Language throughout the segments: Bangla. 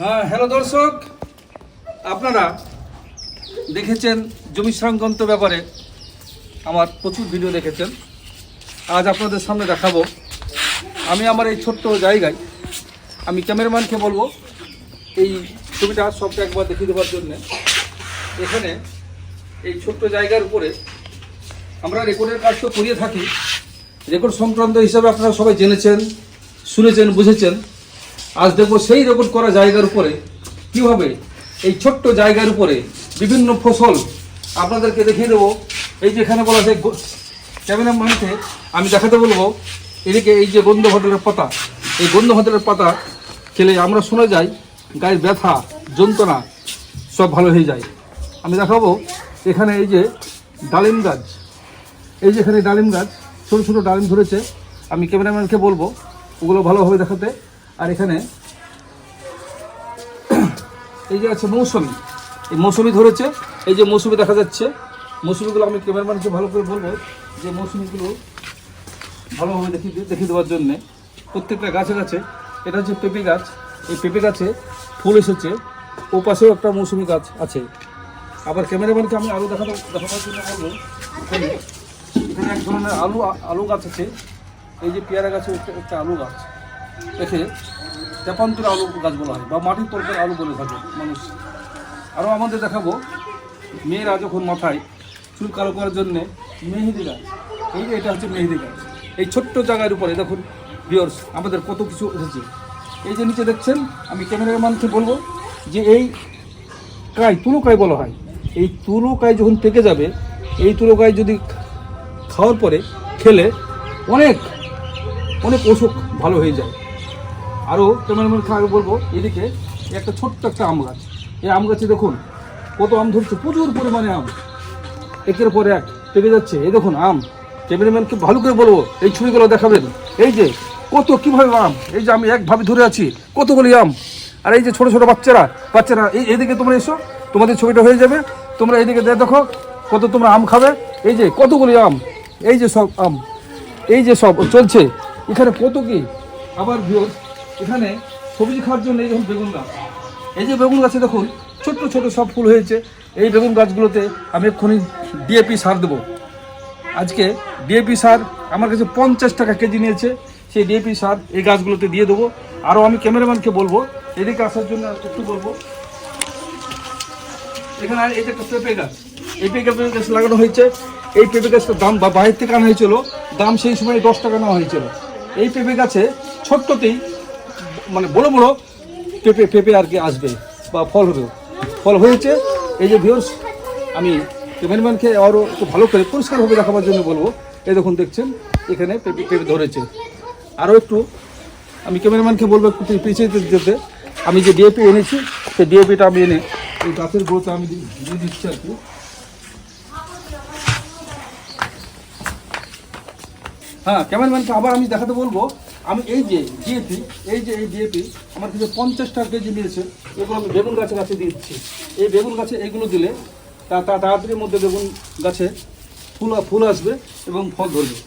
হ্যাঁ, হ্যালো দর্শক, আপনারা দেখেছেন জমি সংক্রান্ত ব্যাপারে আমার প্রচুর ভিডিও দেখেছেন। আজ আপনাদের সামনে দেখাবো আমি আমার এই ছোট্ট জায়গায়, আমি ক্যামেরাম্যানকে বলবো এই ছবিটা সবটা একবার দেখিয়ে দেওয়ার জন্যে। এখানে এই ছোট্ট জায়গার উপরে আমরা রেকর্ডের কাজ তো করিয়ে থাকি। রেকর্ড সংক্রান্ত হিসাবে আপনারা সবাই জেনেছেন, শুনেছেন, বুঝেছেন। আজ দেখবো সেই রেকর্ড করা জায়গার উপরে কীভাবে এই ছোট্ট জায়গার উপরে বিভিন্ন ফসল আপনাদেরকে দেখিয়ে দেবো। এই যে এখানে বলা যায় ক্যামেরাম্যানকে আমি দেখাতে বলবো, এদিকে এই যে গন্ধ হোটেলের পাতা, এই গন্ধ হোটেলের পাতা খেলে আমরা শোনা যায় গায়ের ব্যথা যন্ত্রণা সব ভালো হয়ে যায়। আমি দেখাবো এখানে এই যে ডালিম গাছ, এই যে এখানে ডালিম গাছ, ছোটো ছোটো ডালিম ধরেছে। আমি ক্যামেরাম্যানকে বলবো ওগুলো ভালোভাবে দেখাতে। আর এখানে এই যে আছে মৌসুমি, এই মৌসুমি ধরেছে, এই যে মৌসুমি দেখা যাচ্ছে। মৌসুমিগুলো আমি ক্যামেরাম্যানকে ভালো করে বলবো যে মৌসুমিগুলো ভালোভাবে দেখিয়ে দেওয়ার জন্যে। প্রত্যেকটা গাছে গাছে, এটা হচ্ছে পেঁপে গাছ, এই পেঁপে গাছে ফুল এসেছে। ও পাশেও একটা মৌসুমি গাছ আছে। আবার ক্যামেরাম্যানকে আমি আলু দেখানোর জন্য বলবো, এখানে এক ধরনের আলু গাছ আছে। এই যে পেয়ারা গাছে একটা আলু গাছ, দেখে তেপান্তর আলু গাছ বলা হয় বা মাটির তরকার আলু বলে থাকে মানুষ। আরও আমাদের দেখাবো মেয়েরা যখন মাথায় চুল কালো করার জন্যে মেহেদি গাছ, এই যে এটা হচ্ছে মেহেদি গাছ। এই ছোট্ট জায়গার উপরে দেখুন ভিউয়ার্স আমাদের কত কিছু এসেছে। এই যে নিচে দেখছেন, আমি ক্যামেরাম্যানকে বলবো যে এই তুলো কাই বলা হয়। এই তুলো কাই যখন পেকে যাবে, এই তুলো কাই যদি খাওয়ার পরে খেলে অনেক অনেক অসুখ ভালো হয়ে যায়। আরও ক্যামেরাম্যানকে আগে বলবো এদিকে একটা ছোট্ট একটা আম গাছ, এই আম গাছে দেখুন কত আম ধরছে, প্রচুর পরিমাণে আম একের পর এক পেকে যাচ্ছে। এই দেখুন আম, ক্যামেরাম্যানকে ভালো করে বলবো এই ছবিগুলো দেখাবেন। এই যে কত কীভাবে আম, এই যে আমি একভাবে ধরে আছি কতগুলি আম। আর এই যে ছোটো ছোটো বাচ্চারা এইদিকে তোমরা এসো, তোমাদের ছবিটা হয়ে যাবে। তোমরা এইদিকে দেখো কত তোমরা আম খাবে। এই যে কতগুলি আম, এই যে সব আম, এই যে সব চলছে এখানে কত কি। আবার ভিউয়ার্স এখানে সবজি খাওয়ার জন্য এই দেখুন বেগুন গাছ, এই যে বেগুন গাছে দেখুন ছোট্ট ছোট সব ফুল হয়েছে। এই বেগুন গাছগুলোতে আমি এক্ষুনি ডিএপি সার দেবো। আজকে ডিএপি সার আমার কাছে 50 টাকা কেজি নিয়েছে। সেই ডিএপি সার এই গাছগুলোতে দিয়ে দেবো। আরও আমি ক্যামেরাম্যানকে বলবো এদিকে আসার জন্য একটু বলবো। এখানে এই যে একটা পেঁপে গাছ, এই পেঁপে গাছ লাগানো হয়েছে। এই পেঁপে গাছটার দাম বা বাইরে থেকে আনা হয়েছিল, দাম সেই সময় 10 টাকা নেওয়া হয়েছিল। এই পেঁপে গাছে ছোট্টতেই মানে বড় বড় পেঁপে আর কি আসবে বা ফল হয়েছে। এই যে ভিউয়ার্স আমি ক্যামেরাম্যানকে আরও একটু ভালো করে পরিষ্কারভাবে দেখাবার জন্য বলবো। এই দেখুন দেখছেন এখানে পেঁপে ধরেছে। আরও একটু আমি ক্যামেরাম্যানকে বলবো একটু পিছিয়ে যেতে। আমি যে ডিএপি এনেছি সেই ডিএপিটা আমি এনে এই গাছের গোড়াতে আমি দিয়ে দিচ্ছি আর কি। হ্যাঁ, ক্যামেরাম্যানকে আবার আমি দেখাতে বলবো আমি এই যে ডিএপি আমার কাছে 50 টাকা কেজি নিয়েছে। এগুলো আমি বেগুন গাছে দিচ্ছি। এই বেগুন গাছে এইগুলো দিলে তাড়াতাড়ির মধ্যে বেগুন গাছে ফুল আসবে এবং ফল ধরবে।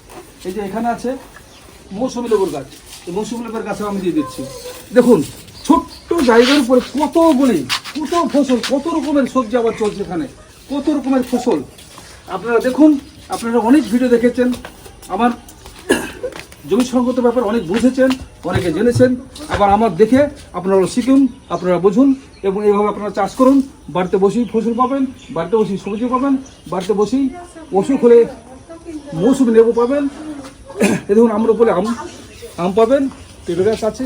এই যে এখানে আছে মৌসুমি লেবুর গাছ, এই মৌসুমি লেবুর গাছে আমি দিয়ে দিচ্ছি। দেখুন ছোট্ট জায়গার উপরে কত ফসল, কত রকমের সবজি আবার চলছে এখানে, কত রকমের ফসল। আপনারা দেখুন, আপনারা অনেক ভিডিও দেখেছেন, আমার জমি সংক্রান্ত ব্যাপার অনেক বুঝেছেন, অনেকে জেনেছেন। আবার আমার দেখে আপনারা শিখুন, আপনারা বুঝুন এবং এইভাবে আপনারা চাষ করুন। বাড়িতে বসেই ফসল পাবেন, বাড়িতে বসেই সবজি পাবেন, বাড়িতে বসেই অসুখ হলে মৌসুমি লেবু পাবেন। এ দেখুন আমরা বলে আম পাবেন, পেঁপে গাছ আছে।